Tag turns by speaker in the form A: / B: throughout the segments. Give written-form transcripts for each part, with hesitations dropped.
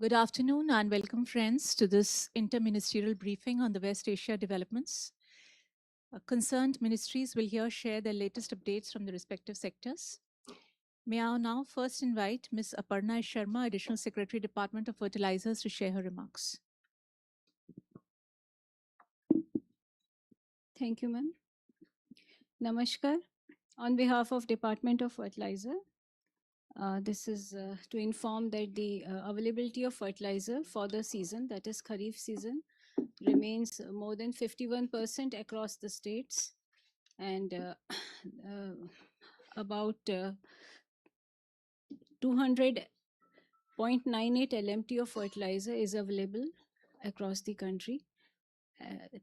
A: Good afternoon and welcome, friends, to this inter-ministerial briefing on the West Asia developments. Concerned ministries will here share their latest updates from the respective sectors. May I now first invite Ms. Aparna Sharma, Additional Secretary, Department of Fertilizers, to share her remarks.
B: Thank you, ma'am. Namaskar. On behalf of Department of Fertilizer, this is to inform that the availability of fertilizer for the season, that is Kharif season, remains more than 51% across the states, and about 200.98 LMT of fertilizer is available across the country.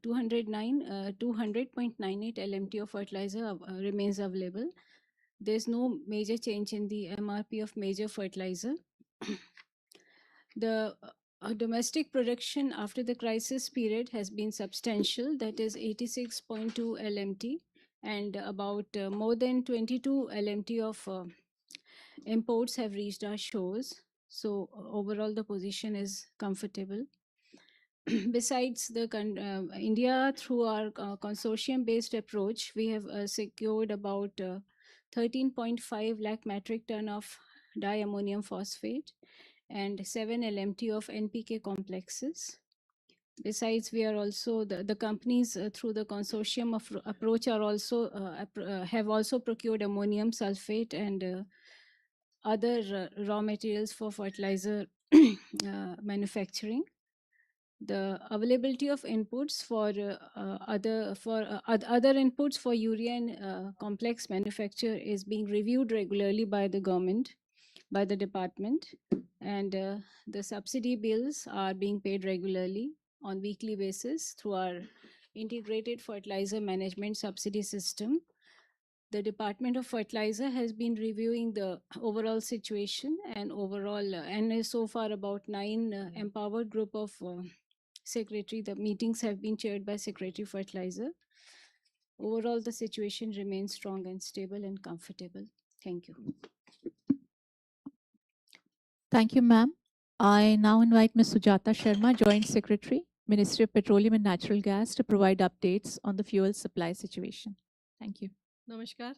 B: 200.98 LMT of fertilizer remains available. There's no major change in the MRP of major fertilizer. The domestic production after the crisis period has been substantial, that is 86.2 LMT, and about more than 22 LMT of imports have reached our shores. So overall, the position is comfortable. Besides the India, through our consortium-based approach, we have secured about 13.5 lakh metric ton of diammonium phosphate and 7 LMT of NPK complexes. Besides, we are also the companies through the consortium of approach are also have also procured ammonium sulfate and other raw materials for fertilizer manufacturing. The availability of inputs for other inputs for urea and complex manufacture is being reviewed regularly by the government, by the department, and the subsidy bills are being paid regularly on weekly basis through our integrated fertilizer management subsidy system. The Department of Fertilizer has been reviewing the overall situation and overall, and so far about 9 empowered group of secretary. The meetings have been chaired by Secretary Fertilizer. Overall, the situation remains strong and stable and comfortable. Thank you.
A: Thank you, ma'am. I now invite Ms. Sujata Sharma, Joint Secretary, Ministry of Petroleum and Natural Gas, to provide updates on the fuel supply situation. Thank you.
C: नमस्कार।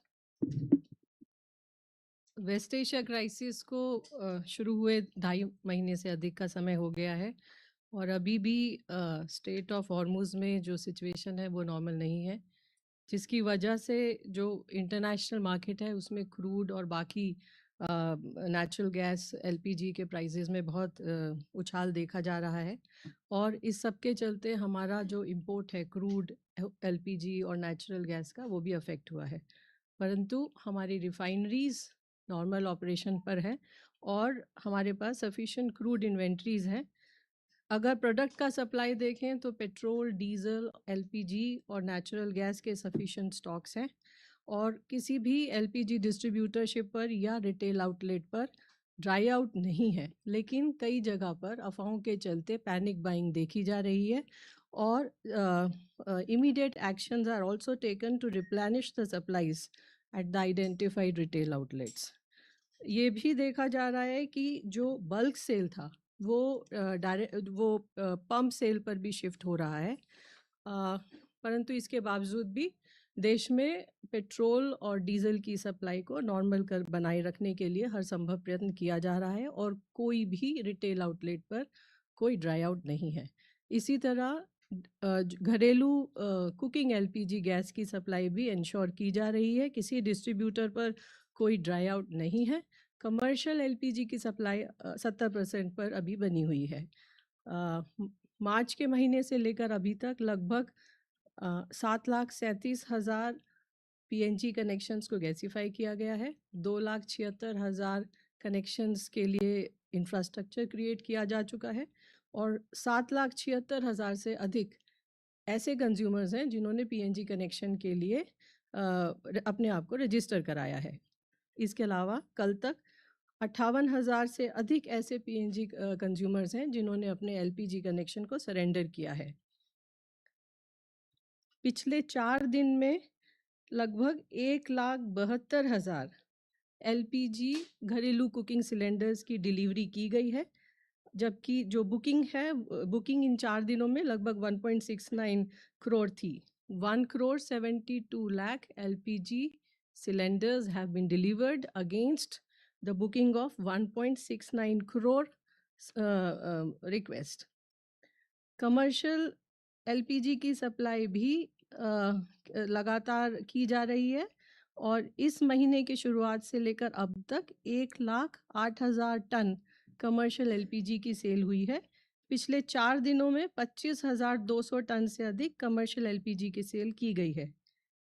C: Waste Asia crisis को शुरू हुए 2.5 महीने से अधिक का समय हो गया है और अभी भी स्टेट ऑफ हॉर्मुज़ में जो सिचुएशन है वो नॉर्मल नहीं है, जिसकी वजह से जो इंटरनेशनल मार्केट है उसमें क्रूड और बाकी नेचुरल गैस एलपीजी के प्राइसेस में बहुत उछाल देखा जा रहा है। और इस सब के चलते हमारा जो इंपोर्ट है क्रूड, एलपीजी और नेचुरल गैस का, वो भी अफेक्ट हुआ है। परंतु हमारी रिफाइनरीज़ नॉर्मल ऑपरेशन पर है और हमारे पास सफिशिएंट क्रूड इन्वेंट्रीज़ हैं। अगर प्रोडक्ट का सप्लाई देखें तो पेट्रोल, डीजल, एलपीजी और नेचुरल गैस के सफिशिएंट स्टॉक्स हैं और किसी भी एलपीजी डिस्ट्रीब्यूटरशिप पर या रिटेल आउटलेट पर ड्राई आउट नहीं है। लेकिन कई जगह पर अफवाहों के चलते पैनिक बाइंग देखी जा रही है और immediate actions are also taken to replenish the supplies at the identified retail outlets. ये भी देखा जा रहा है कि जो बल्क सेल था वो पंप सेल पर भी शिफ्ट हो रहा है। परंतु इसके बावजूद भी देश में पेट्रोल और डीजल की सप्लाई को नॉर्मल बनाए रखने के लिए हर संभव प्रयत्न किया जा रहा है और कोई भी रिटेल आउटलेट पर कोई ड्राई आउट नहीं है। इसी तरह घरेलू कुकिंग एलपीजी गैस की सप्लाई भी इंश्योर की जा रही है, किसी डिस्ट्रीब्यूटर पर कोई ड्राई आउट नहीं है। कमर्शियल एलपीजी की सप्लाई 70% पर अभी बनी हुई है। मार्च के महीने से लेकर अभी तक लगभग 7,37,000 पीएनजी कनेक्शंस को गैसीफाई किया गया है। 2,76,000 कनेक्शंस के लिए इंफ्रास्ट्रक्चर क्रिएट किया जा चुका है और 7,76,000 से अधिक ऐसे कंज्यूमर्स हैं जिन्होंने पीएनजी कनेक्शन के लिए अपने आप को रजिस्टर कराया है। इसके अलावा कल तक 58,000 से अधिक ऐसे पीएनजी कंज्यूमर्स हैं जिन्होंने अपने एलपीजी कनेक्शन को सरेंडर किया है। पिछले 4 दिन में लगभग 1,72,000 एलपीजी घरेलू कुकिंग सिलेंडर्स की डिलीवरी की गई है। जबकि जो बुकिंग है, बुकिंग इन 4 दिनों में लगभग 1.69 करोड़ थी। 1,72 lakh LPG cylinders have been delivered against the booking of 1.69 crore request. Commercial LPG की सप्लाई भी लगातार की जा रही है और इस महीने की शुरुआत से लेकर अब तक 1,08,000 टन कमर्शियल LPG की सेल हुई है। पिछले 4 दिनों में 25,200 टन से अधिक कमर्शियल LPG की सेल की गई है।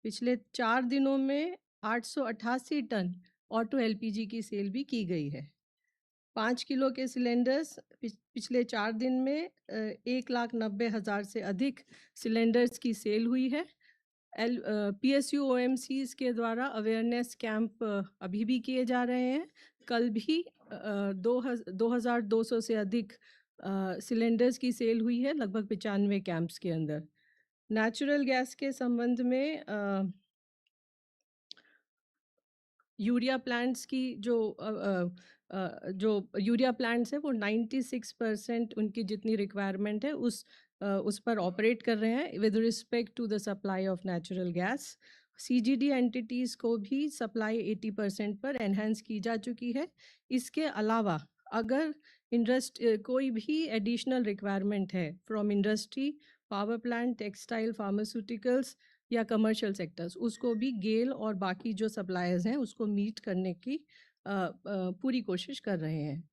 C: पिछले 4 दिनों में 888 टन ऑटो LPG की सेल भी की गई है। 5 किलो के सिलेंडर्स पिछले 4 दिन में 1,90,000 से अधिक सिलेंडर्स की सेल हुई है। PSU OMCs के द्वारा अवेयरनेस कैंप अभी भी किए जा रहे हैं। कल भी 2,200 से अधिक सिलेंडर्स की सेल हुई है लगभग 95 कैंप्स के अंदर। नेचुरल गैस के संबंध में यूरिया प्लांट्स की जो यूरिया प्लांट्स है वो 96% उनकी जितनी रिक्वायरमेंट है उस पर ऑपरेट कर रहे हैं with respect to the supply of natural gas. CGD entities को भी सप्लाई 80% पर एनहेंस की जा चुकी है। इसके अलावा अगर कोई भी एडिशनल रिक्वायरमेंट है from industry, power plant, textile, pharmaceuticals या कमर्शियल सेक्टर्स, उसको भी गेल और बाकी जो सप्लायर्स हैं उसको मीट करने की पूरी कोशिश कर रहे हैं।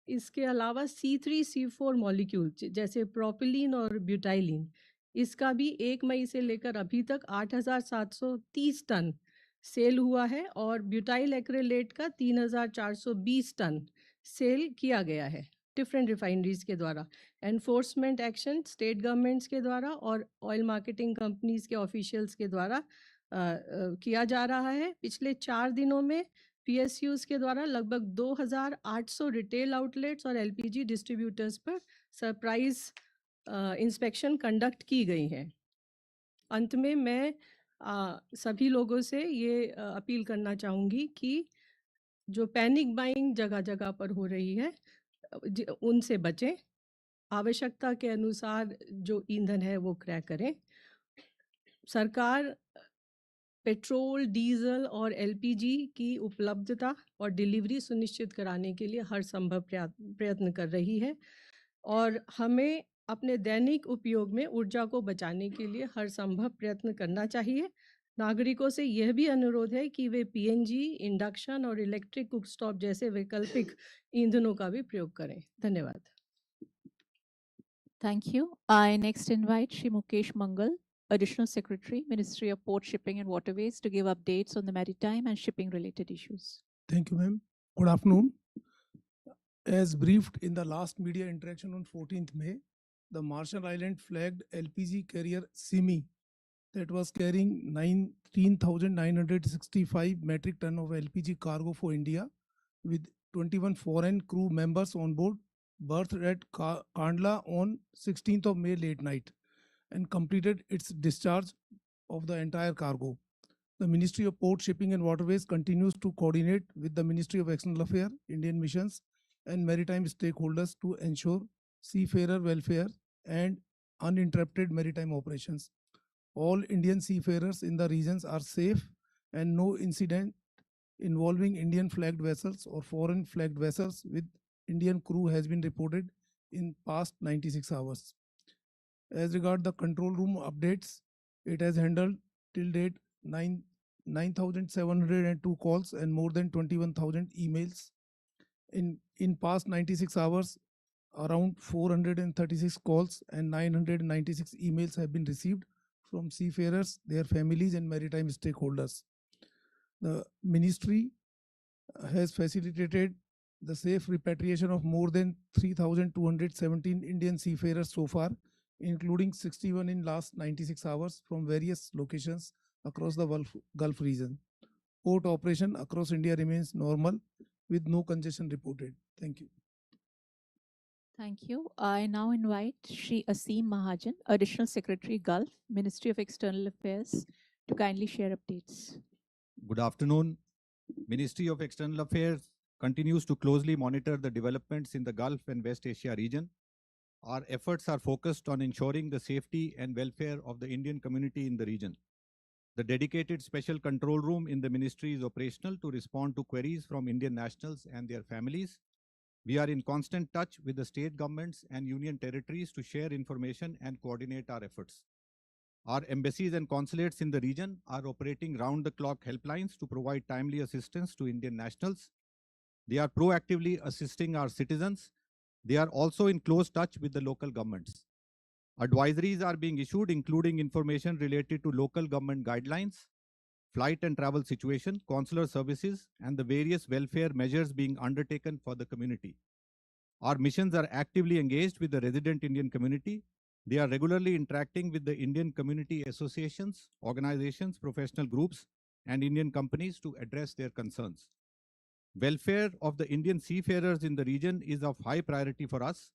C: इसके अलावा C3 C4 मॉलिक्यूल जैसे प्रोपिलीन और ब्यूटाइलिन, इसका भी 1 मई से लेकर अभी तक 8,730 टन सेल हुआ है और ब्यूटाइल एक्रिलेट का 3,420 टन सेल किया गया है डिफरेंट रिफाइनरीज के द्वारा। एनफोर्समेंट एक्शन स्टेट गवर्नमेंट्स के द्वारा और ऑयल मार्केटिंग कंपनीज के ऑफिशियल्स के द्वारा किया जा रहा है। पिछले 4 दिनों में PSUs के द्वारा लगभग 2,800 रिटेल आउटलेट्स और LPG डिस्ट्रीब्यूटर्स पर सरप्राइज इंस्पेक्शन कंडक्ट की गई है। अंत में मैं सभी लोगों से ये अपील करना चाहूँगी कि जो पैनिक बाइंग जगह जगह पर हो रही है उनसे बचें। आवश्यकता के अनुसार जो ईंधन है वो क्रय करें। सरकार पेट्रोल, डीजल और LPG की उपलब्धता और डिलीवरी सुनिश्चित कराने के लिए हर संभव प्रयत्न कर रही है और हमें अपने दैनिक उपयोग में ऊर्जा को बचाने के लिए हर संभव प्रयत्न करना चाहिए। नागरिकों से यह भी अनुरोध है कि वे PNG, इंडक्शन और इलेक्ट्रिक कुक स्टॉव जैसे वैकल्पिक ईंधनों का भी प्रयोग करें। धन्यवाद।
A: Thank you. I next invite Shri Mukesh Mangal, Additional Secretary, Ministry of Port, Shipping and Waterways, to give updates on the maritime and shipping related issues.
D: Thank you, ma'am. Good afternoon. As briefed in the last media interaction on 14th May, the Marshall Island flagged LPG carrier Simi that was carrying 19,965 metric ton of LPG cargo for India with 21 foreign crew members on board, berthed at Kandla on 16th of May late night and completed its discharge of the entire cargo. The Ministry of Port, Shipping and Waterways continues to coordinate with the Ministry of External Affairs, Indian missions and maritime stakeholders to ensure seafarer welfare and uninterrupted maritime operations. All Indian seafarers in the regions are safe and no incident involving Indian flagged vessels or foreign flagged vessels with Indian crew has been reported in past 96 hours. As regard the control room updates, it has handled till date 9,702 calls and more than 21,000 emails. In past 96 hours, around 436 calls and 996 emails have been received from seafarers, their families and maritime stakeholders. The ministry has facilitated the safe repatriation of more than 3,217 Indian seafarers so far, including 61 in last 96 hours from various locations across the Gulf region. Port operation across India remains normal with no congestion reported. Thank you.
A: Thank you. I now invite Shri Aseem Mahajan, Additional Secretary, Gulf, Ministry of External Affairs, to kindly share updates.
E: Good afternoon. Ministry of External Affairs continues to closely monitor the developments in the Gulf and West Asia region. Our efforts are focused on ensuring the safety and welfare of the Indian community in the region. The dedicated special control room in the ministry is operational to respond to queries from Indian nationals and their families. We are in constant touch with the state governments and union territories to share information and coordinate our efforts. Our embassies and consulates in the region are operating round-the-clock helplines to provide timely assistance to Indian nationals. They are proactively assisting our citizens. They are also in close touch with the local governments. Advisories are being issued, including information related to local government guidelines, flight and travel situation, consular services, and the various welfare measures being undertaken for the community. Our missions are actively engaged with the resident Indian community. They are regularly interacting with the Indian community associations, organizations, professional groups, and Indian companies to address their concerns. Welfare of the Indian seafarers in the region is of high priority for us.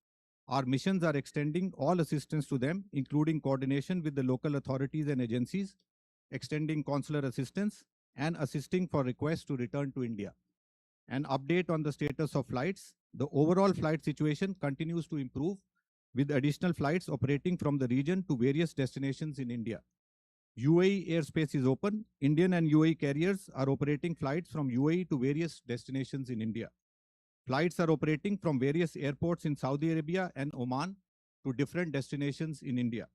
E: Our missions are extending all assistance to them, including coordination with the local authorities and agencies, extending consular assistance, and assisting for requests to return to India. An update on the status of flights. The overall flight situation continues to improve, with additional flights operating from the region to various destinations in India. UAE airspace is open. Indian and UAE carriers are operating flights from UAE to various destinations in India. Flights are operating from various airports in Saudi Arabia and Oman to different destinations in India.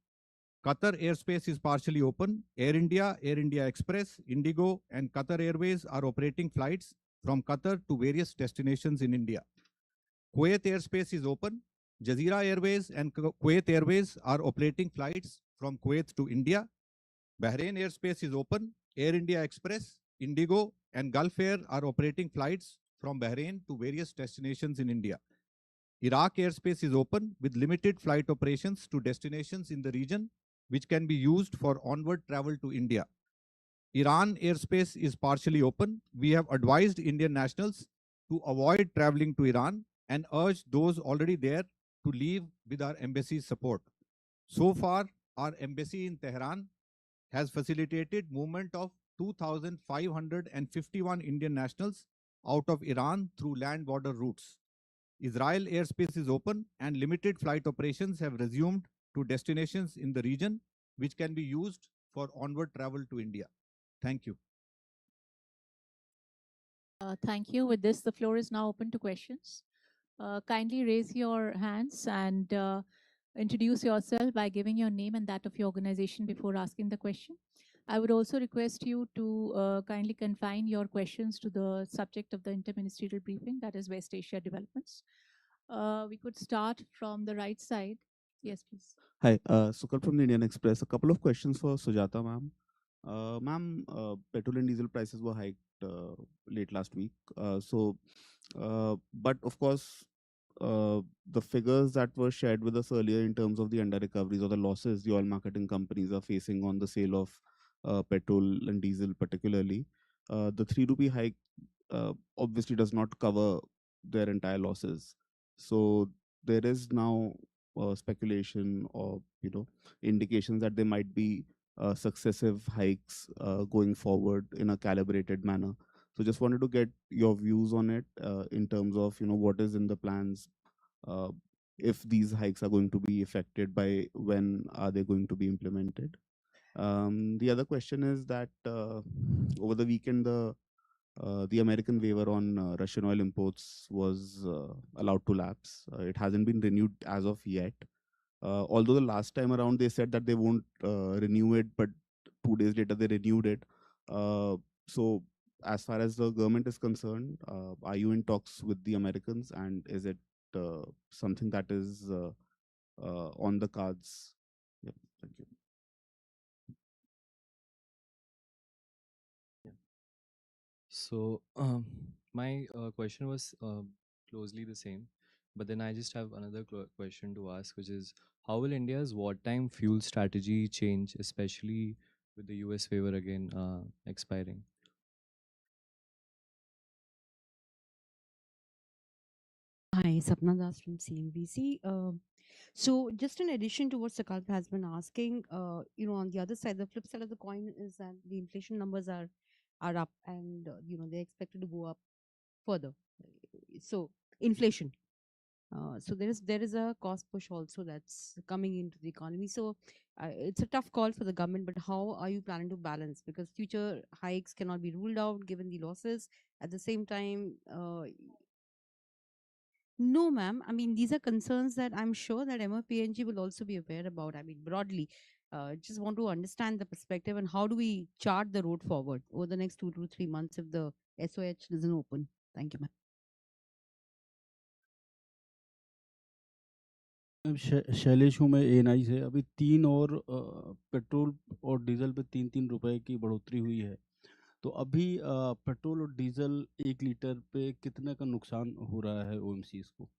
E: Qatar airspace is partially open. Air India Express, Indigo, and Qatar Airways are operating flights from Qatar to various destinations in India. Kuwait airspace is open. Jazeera Airways and Kuwait Airways are operating flights from Kuwait to India. Bahrain airspace is open. Air India Express, Indigo, and Gulf Air are operating flights from Bahrain to various destinations in India. Iraq airspace is open with limited flight operations to destinations in the region, which can be used for onward travel to India. Iran airspace is partially open. We have advised Indian nationals to avoid traveling to Iran and urge those already there to leave with our embassy's support. So far, our embassy in Tehran has facilitated movement of 2,551 Indian nationals out of Iran through land border routes. Israel airspace is open and limited flight operations have resumed to destinations in the region, which can be used for onward travel to India. Thank you.
A: Thank you. With this, the floor is now open to questions. Kindly raise your hands and introduce yourself by giving your name and that of your organization before asking the question. I would also request you to kindly confine your questions to the subject of the inter-ministerial briefing, that is West Asia developments. We could start from the right side. Yes, please.
F: Hi, Sukal from the Indian Express. A couple of questions for Sujata, ma'am. Ma'am, petrol and diesel prices were hiked late last week. But of course, the figures that were shared with us earlier in terms of the under recoveries or the losses the oil marketing companies are facing on the sale of petrol and diesel, particularly, the 3 rupee hike obviously does not cover their entire losses. So there is now speculation or indications that there might be successive hikes going forward in a calibrated manner. So just wanted to get your views on it in terms of what is in the plans, if these hikes are going to be affected, by when are they going to be implemented. The other question is that over the weekend the American waiver on Russian oil imports was allowed to lapse. It hasn't been renewed as of yet. Although the last time around they said that they won't renew it, but 2 days later they renewed it. So as far as the government is concerned, are you in talks with the Americans, and is it something that is on the cards? Yep, thank you.
G: So my question was closely the same, but then I just have another question to ask, which is how will India's wartime fuel strategy change, especially with the US waiver again expiring?
H: Hi, Sapna Das from CNBC. So just in addition to what Sakalp has been asking, on the other side, the flip side of the coin is that the inflation numbers are up, and they're expected to go up further. so inflation. So there is a cost push also that's coming into the economy. So it's a tough call for the government, but how are you planning to balance? Because future hikes cannot be ruled out given the losses. At the same time, no, ma'am. I mean, these are concerns that I'm sure that MOPNG will also be aware about. I mean, broadly, just want to understand the perspective and how do we chart the road forward over the next 2 to 3 months if the SOH doesn't open. Thank you, ma'am.
I: Shailesh हूँ मैं ANI से। अभी 3 और petrol और diesel पे 3-3 रुपए की बढ़ोतरी हुई है। तो अभी पेट्रोल और डीजल 1 लीटर पे कितने का नुकसान हो रहा है ओएमसीज को?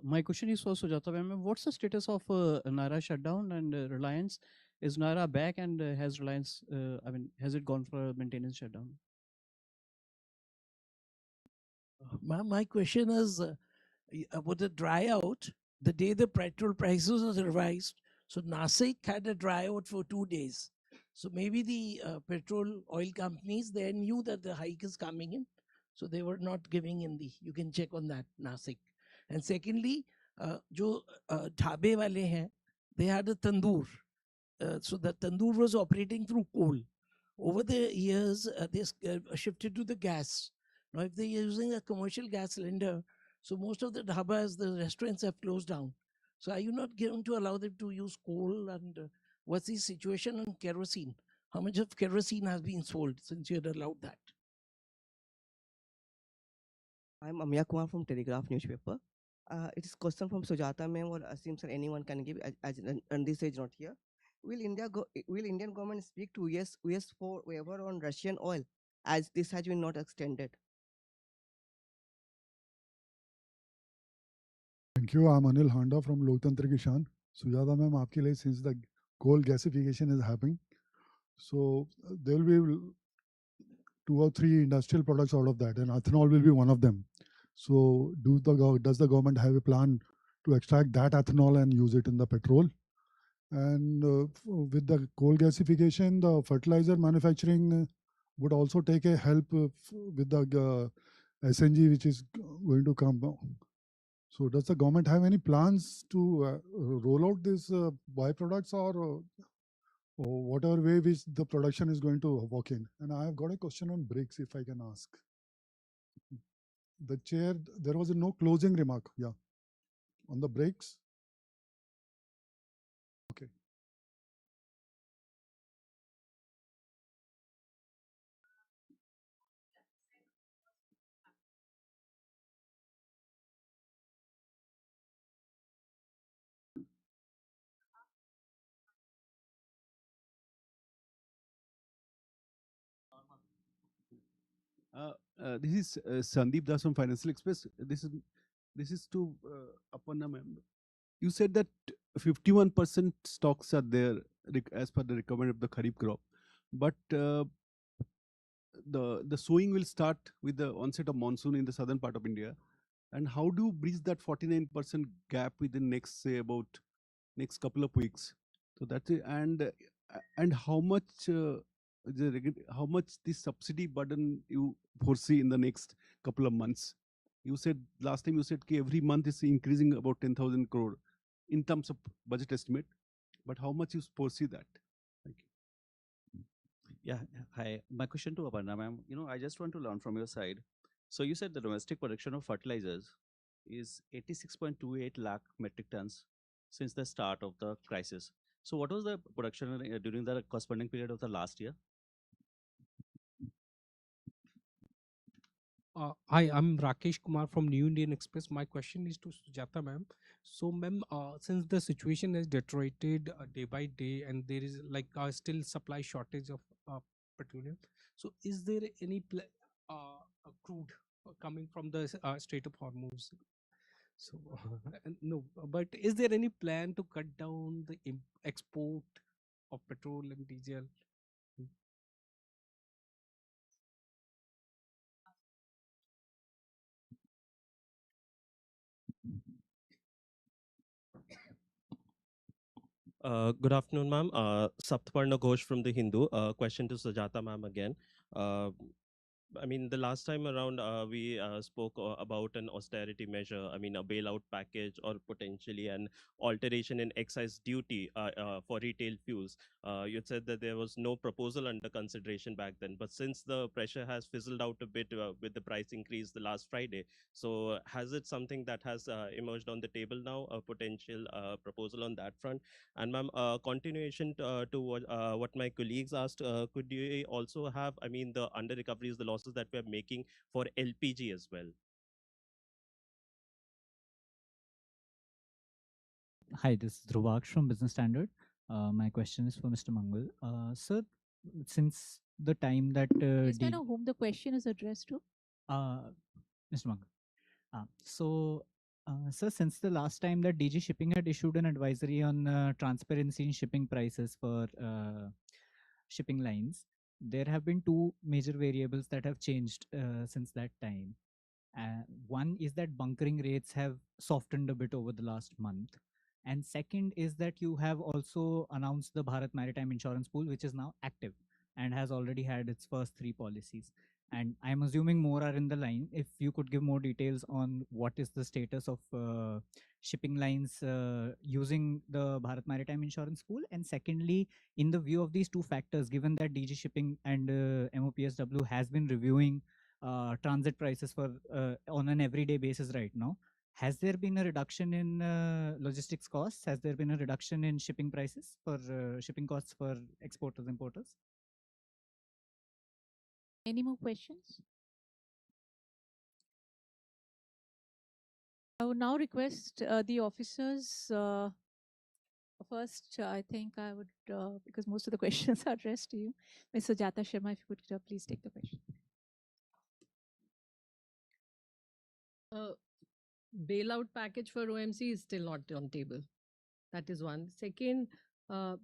J: My question is for Sujata ma'am. What's the status of Naira shutdown and Reliance? Is Naira back and has Reliance, has it gone for a maintenance shutdown?
K: Ma'am, my question is, with the dry out, the day the petrol prices was revised, so Nasik had a dry out for 2 days. So maybe the petrol oil companies, they knew that the hike is coming in, so they were not giving in the. You can check on that, Nasik. And secondly, jo dhabe wale hain, they had a tandoor. So the tandoor was operating through coal. Over the years, they shifted to the gas. Now, if they're using a commercial gas cylinder, so most of the dhabas, the restaurants have closed down. So are you not going to allow them to use coal? And what's the situation on kerosene? How much of kerosene has been sold since you had allowed that?
L: I'm Amya Kumar from Telegraph newspaper. It is question from Sujata ma'am or Asim sir, anyone can give, and this is not here. Will Indian government speak to US for waiver on Russian oil, as this has been not extended?
M: Thank you. I'm Anil Handa from Loktantra Kishan. Sujata ma'am, आपके लिए since the coal gasification is happening, so there will be 2 or 3 industrial products out of that, and ethanol will be one of them. So does the government have a plan to extract that ethanol and use it in the petrol? And with the coal gasification, the fertilizer manufacturing would also take a help with the SNG which is going to come. So does the government have any plans to roll out these byproducts or whatever way which the production is going to work in? And I have got a question on brakes, if I can ask. The chair, there was no closing remark. Yeah. On the brakes. Okay.
I: This is Sandeep Das from Financial Express. This is to Aparna ma'am. You said that 51% stocks are there as per the requirement of the Kharif crop, but the sowing will start with the onset of monsoon in the southern part of India. And how do you bridge that 49% gap within next, say, about next couple of weeks? So that's it. And how much how much this subsidy burden you foresee in the next couple of months? You said last time, you said every month is increasing about 10,000 crore in terms of budget estimate, but how much you foresee that? Thank you.
N: Yeah, hi. My question to Aparna ma'am, I just want to learn from your side. So you said the domestic production of fertilizers is 86.28 lakh metric tons since the start of the crisis. So what was the production during the corresponding period of the last year?
O: Hi, I'm Rakesh Kumar from New Indian Express. My question is to Sujata ma'am. So ma'am, since the situation has deteriorated day by day and there is still supply shortage of petroleum, so is there any crude coming from the Strait of Hormuz? So no, but is there any plan to cut down the export of petrol and diesel?
P: Good afternoon, ma'am. Saptaparna Ghosh from The Hindu. Question to Sujata ma'am again. I mean, the last time around, we spoke about an austerity measure. I mean, a bailout package or potentially an alteration in excise duty for retail fuels. You said that there was no proposal under consideration back then, but since the pressure has fizzled out a bit with the price increase the last Friday, so has it something that has emerged on the table now, a potential proposal on that front? And ma'am, continuation to what my colleagues asked, could you also have, I mean, the under recoveries, the losses that we are making for LPG as well?
Q: Hi, this is Dhruvaksh from Business Standard. My question is for Mr. Mangal. Sir, since the time that
A: Please may I know whom the question is addressed to?
Q: Mr. Mangal. Sir, since the last time that DG Shipping had issued an advisory on transparency in shipping prices for shipping lines, there have been two major variables that have changed since that time. One is that bunkering rates have softened a bit over the last month. And second is that you have also announced the Bharat Maritime Insurance Pool, which is now active and has already had its first 3 policies. And I'm assuming more are in the line. If you could give more details on what is the status of shipping lines using the Bharat Maritime Insurance Pool. And secondly, in the view of these two factors, given that DG Shipping and MOPSW has been reviewing transit prices for on an everyday basis right now, has there been a reduction in logistics costs? Has there been a reduction in shipping prices for shipping costs for exporters, importers?
A: Any more questions? I would now request the officers. First, I think I would, because most of the questions are addressed to you. Ms. Sujata Sharma, if you could please take the question.
C: Bailout package for OMC is still not on table. That is one. Second, I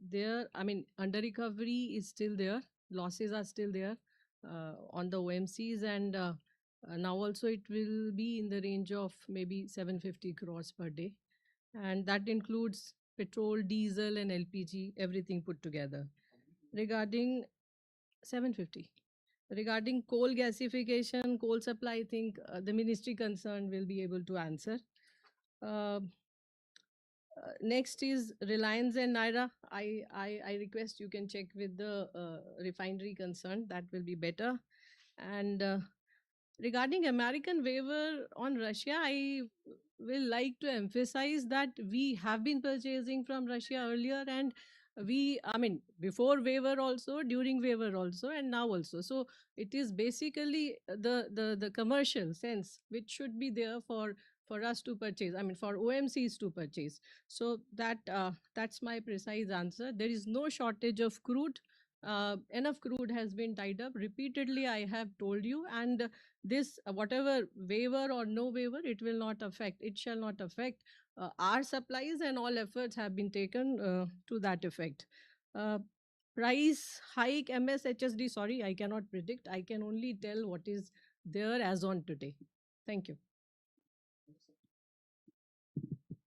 C: mean, under recovery is still there. Losses are still there on the OMCs, and now also it will be in the range of maybe 750 crores per day. And that includes petrol, diesel, and LPG, everything put together. Regarding 750. Regarding coal gasification, coal supply, I think the ministry concerned will be able to answer. Next is Reliance and Naira. I request you can check with the refinery concerned. That will be better. And regarding American waiver on Russia, I will like to emphasize that we have been purchasing from Russia earlier, and I mean, before waiver also, during waiver also, and now also. So it is basically the commercial sense which should be there for us to purchase. I mean, for OMCs to purchase. So that's my precise answer. There is no shortage of crude. Enough crude has been tied up. Repeatedly, I have told you, and this whatever waiver or no waiver, it will not affect. It shall not affect our supplies, and all efforts have been taken to that effect. Price hike MSHSD, sorry, I cannot predict. I can only tell what is there as on today. Thank you.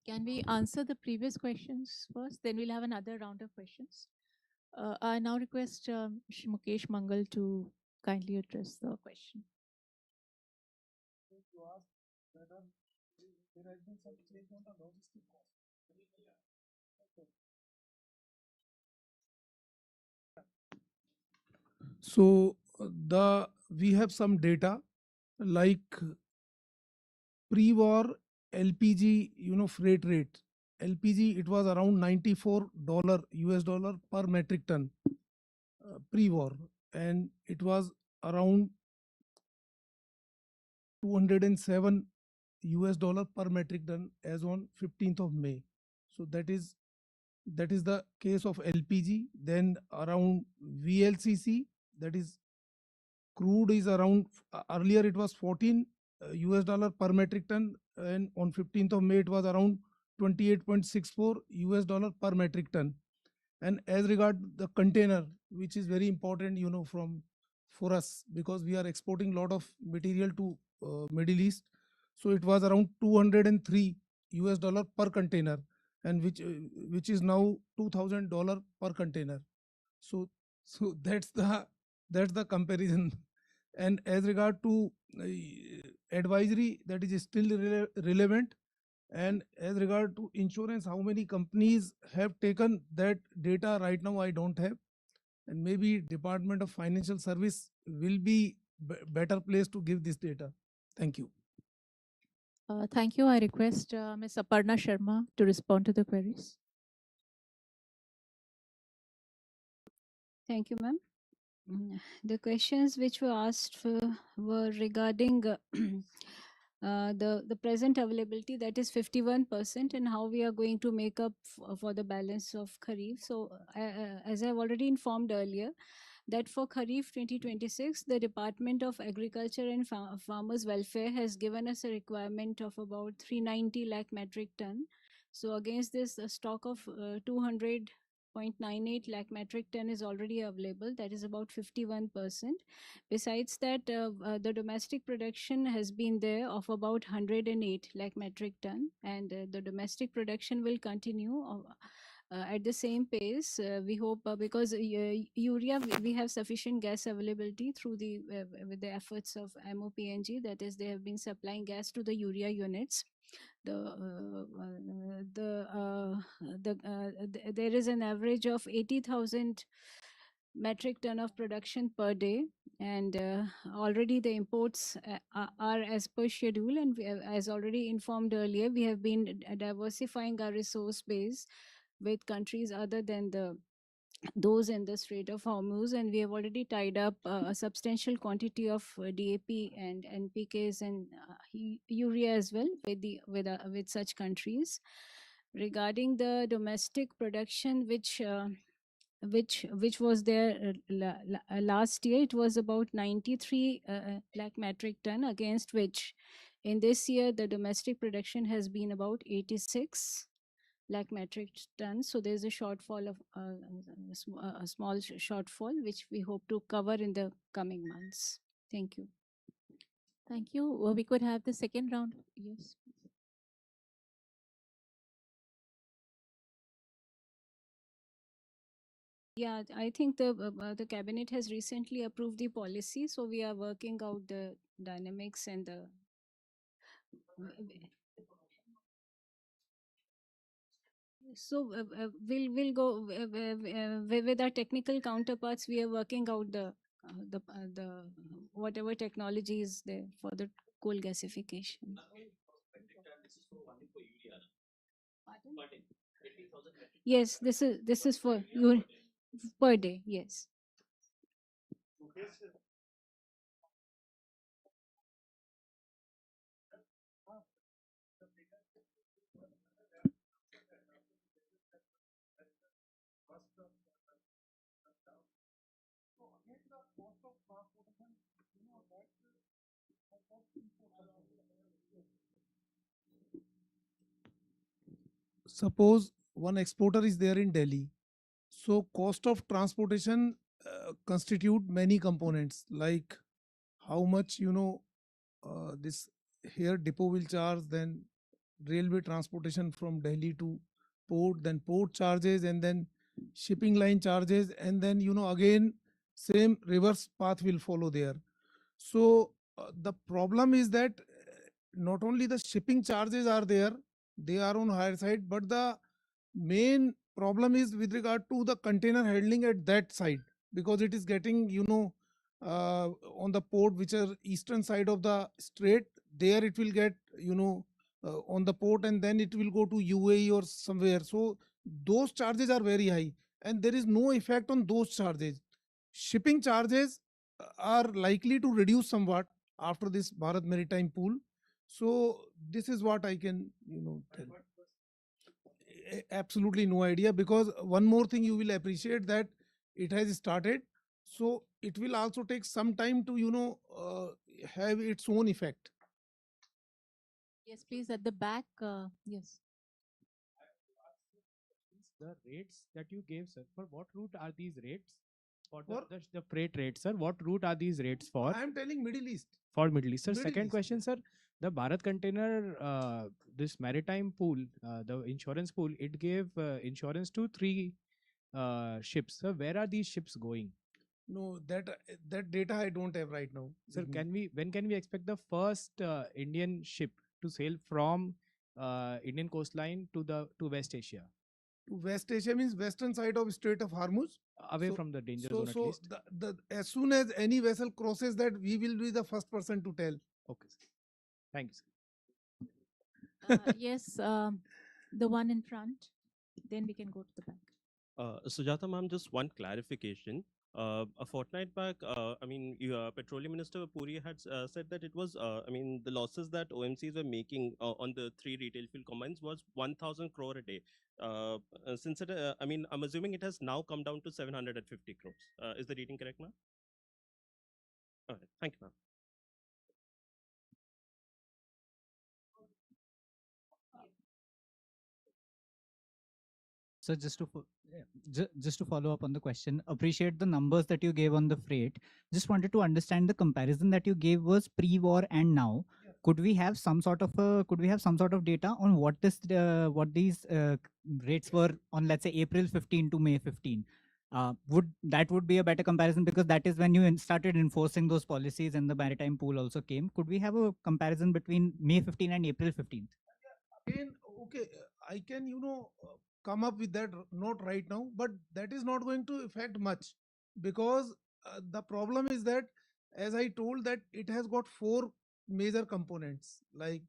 A: Can we answer the previous questions first? Then we'll have another round of questions. I now request Shri Mukesh Mangal to kindly address the question.
D: You asked whether there has been some change on the logistic cost. So we have some data like pre-war LPG, freight rate. LPG, it was around $94 US dollar per metric ton pre-war, and it was around 207 US dollar per metric ton as on 15th of May. So that is the case of LPG. Then around VLCC, that is crude, is around earlier it was 14 US dollar per metric ton, and on 15th of May it was around 28.64 US dollar per metric ton. And as regard the container, which is very important, for us, because we are exporting a lot of material to Middle East. So it was around 203 US dollar per container, and which is now $2,000 per container. So that's the comparison. And as regard to advisory, that is still relevant. And as regard to insurance, how many companies have taken that data right now, I don't have. And maybe Department of Financial Service will be better place to give this data. Thank you.
A: Thank you. I request Ms. Aparna Sharma to respond to the queries.
B: Thank you, ma'am. The questions which were asked were regarding the present availability, that is 51%, and how we are going to make up for the balance of Kharif. So as I've already informed earlier, that for Kharif 2026, the Department of Agriculture and Farmers Welfare has given us a requirement of about 390 lakh metric ton. So against this, a stock of 200.98 lakh metric ton is already available. That is about 51%. Besides that, the domestic production has been there of about 108 lakh metric ton, and the domestic production will continue at the same pace. We hope, because urea, we have sufficient gas availability through the with the efforts of MOPNG. That is, they have been supplying gas to the urea units. There is an average of 80,000 metric ton of production per day, and already the imports are as per schedule. And we have, as already informed earlier, we have been diversifying our resource base with countries other than those in the Strait of Hormuz, and we have already tied up a substantial quantity of DAP and NPKs and urea as well with such countries. Regarding the domestic production, which was there last year, it was about 93 lakh metric ton, against which in this year the domestic production has been about 86 lakh metric tons. So there's a shortfall of a small shortfall, which we hope to cover in the coming months. Thank you.
A: Thank you. We could have the second round. Yes.
B: Yeah, I think the cabinet has recently approved the policy, so we are working out the dynamics and the. So we'll go with our technical counterparts. We are working out the whatever technology is there for the coal gasification. Yes, this is for your per day. Yes.
D: Suppose one exporter is there in Delhi. So cost of transportation constitute many components, like how much this here depot will charge, then railway transportation from Delhi to port, then port charges, and then shipping line charges, and then again same reverse path will follow there. So the problem is that not only the shipping charges are there, they are on higher side, but the main problem is with regard to the container handling at that side, because it is getting on the port which are eastern side of the strait. There it will get on the port, and then it will go to UAE or somewhere. So those charges are very high, and there is no effect on those charges. Shipping charges are likely to reduce somewhat after this Bharat Maritime Pool. So this is what I can tell. Absolutely no idea, because one more thing you will appreciate, that it has started, so it will also take some time to have its own effect.
A: Yes, please, at the back. Yes.
R: The rates that you gave, sir, for what route are these rates? For
D: For-
R: the freight rates, sir, what route are these rates for?
D: I am telling Middle East.
R: For Middle East, sir.
D: Middle
R: Second
D: East,
R: question, sir. The Bharat container, this maritime pool, the insurance pool, it gave insurance to 3 ships. Sir, where are these ships going?
D: No, that data I don't have right now.
R: Sir,
D: with me.
R: when can we expect the first Indian ship to sail from Indian coastline to West Asia,
D: To West Asia means western side of Strait of Hormuz.
R: away
D: So,
R: from the danger
D: so,
R: zone at
D: so
R: least?
D: the as soon as any vessel crosses that, we will be the first person to tell.
R: Okay, sir. Thank you, sir.
A: Yes, the one in front. Then we can go to the back.
P: Sujata ma'am, just one clarification. A fortnight back, Petroleum Minister Puri had said that it was, the losses that OMCs were making on the 3 retail fuel combines was 1,000 crore a day. Since it, I'm assuming it has now come down to 750 crores. Is the reading correct, ma'am? All right, thank you, ma'am.
Q: So just to follow up on the question, appreciate the numbers that you gave on the freight. Just wanted to understand the comparison that you gave was pre-war and now. Could we have some sort of data on what these rates were on, let's say, April 15 to May 15? Would be a better comparison, because that is when you started enforcing those policies and the maritime pool also came. Could we have a comparison between May 15 and April 15th?
D: Again, okay, I can, come up with that, not right now, but that is not going to affect much, because the problem is that, as I told, that it has got 4 major components, like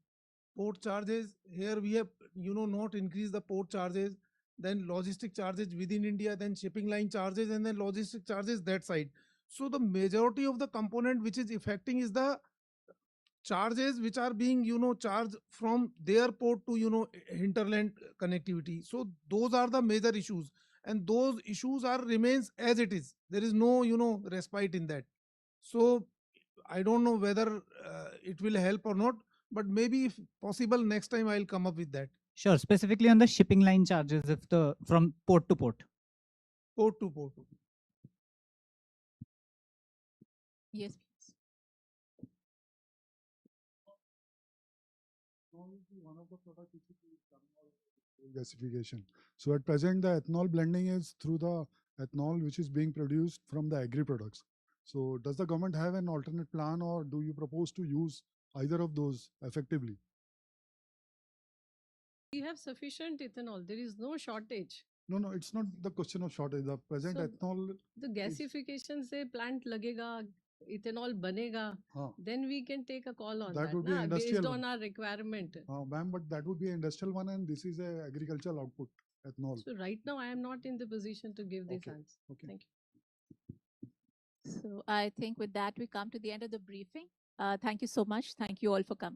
D: port charges. Here we have, not increased the port charges, then logistic charges within India, then shipping line charges, and then logistic charges that side. So the majority of the component which is affecting is the charges which are being, charged from their port to, hinterland connectivity. So those are the major issues, and those issues are remains as it is. There is no, respite in that. So I don't know whether it will help or not, but maybe if possible next time I'll come up with that.
Q: Sure. Specifically on the shipping line charges, from port to port.
D: Port to port.
A: Yes, please.
M: One of the products which is coming out of gasification. So at present, the ethanol blending is through the ethanol which is being produced from the agri products. So does the government have an alternate plan, or do you propose to use either of those effectively?
C: We have sufficient ethanol. There is no shortage.
M: No, it's not the question of shortage. The present
C: So
M: ethanol.
C: the gasification से plant लगेगा, ethanol बनेगा, then we can take a call on that,
M: would be an
C: based
M: industrial
C: on
M: one.
C: our requirement.
M: Ma'am, but that would be an industrial one, and this is a agricultural output ethanol.
C: So right now I am not in the position to give this answer.
M: Okay.
C: Thank you.
A: So I think with that we come to the end of the briefing. Thank you so much. Thank you all for coming.